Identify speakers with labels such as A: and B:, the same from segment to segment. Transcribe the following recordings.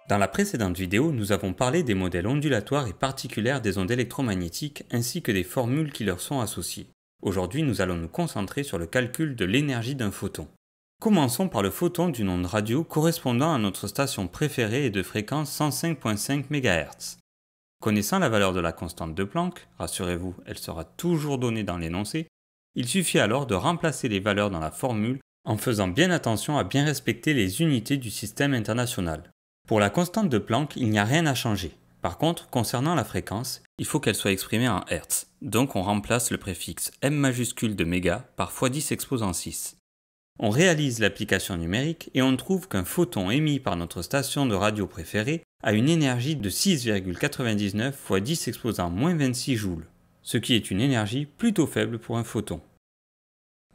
A: Dans la précédente vidéo, nous avons parlé des modèles ondulatoires et particulaires des ondes électromagnétiques ainsi que des formules qui leur sont associées. Aujourd'hui, nous allons nous concentrer sur le calcul de l'énergie d'un photon. Commençons par le photon d'une onde radio correspondant à notre station préférée et de fréquence 105.5 MHz. Connaissant la valeur de la constante de Planck, rassurez-vous, elle sera toujours donnée dans l'énoncé, il suffit alors de remplacer les valeurs dans la formule en faisant bien attention à bien respecter les unités du système international. Pour la constante de Planck, il n'y a rien à changer. Par contre, concernant la fréquence, il faut qu'elle soit exprimée en Hertz. Donc on remplace le préfixe m majuscule de méga par x10 exposant 6. On réalise l'application numérique et on trouve qu'un photon émis par notre station de radio préférée a une énergie de 6,99 x 10 exposant -26 joules, ce qui est une énergie plutôt faible pour un photon.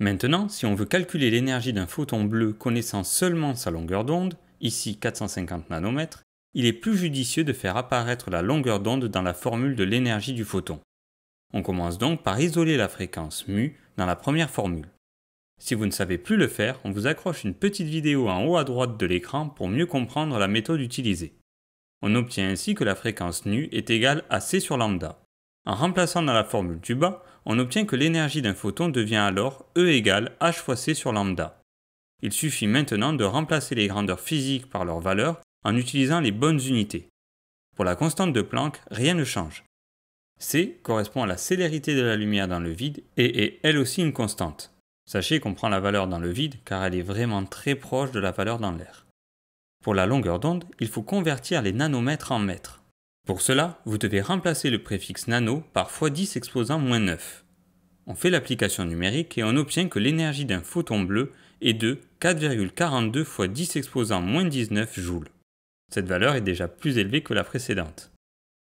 A: Maintenant, si on veut calculer l'énergie d'un photon bleu connaissant seulement sa longueur d'onde, ici 450 nanomètres, il est plus judicieux de faire apparaître la longueur d'onde dans la formule de l'énergie du photon. On commence donc par isoler la fréquence mu dans la première formule. Si vous ne savez plus le faire, on vous accroche une petite vidéo en haut à droite de l'écran pour mieux comprendre la méthode utilisée. On obtient ainsi que la fréquence nu est égale à c sur lambda. En remplaçant dans la formule du bas, on obtient que l'énergie d'un photon devient alors E égale h fois c sur lambda. Il suffit maintenant de remplacer les grandeurs physiques par leurs valeurs en utilisant les bonnes unités. Pour la constante de Planck, rien ne change. C correspond à la célérité de la lumière dans le vide et est elle aussi une constante. Sachez qu'on prend la valeur dans le vide car elle est vraiment très proche de la valeur dans l'air. Pour la longueur d'onde, il faut convertir les nanomètres en mètres. Pour cela, vous devez remplacer le préfixe nano par x10 exposant -9. On fait l'application numérique et on obtient que l'énergie d'un photon bleu est de 4,42 x 10 exposant -19 joules. Cette valeur est déjà plus élevée que la précédente.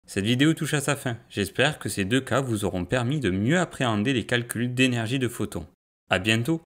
A: Cette vidéo touche à sa fin. J'espère que ces deux cas vous auront permis de mieux appréhender les calculs d'énergie de photons. À bientôt!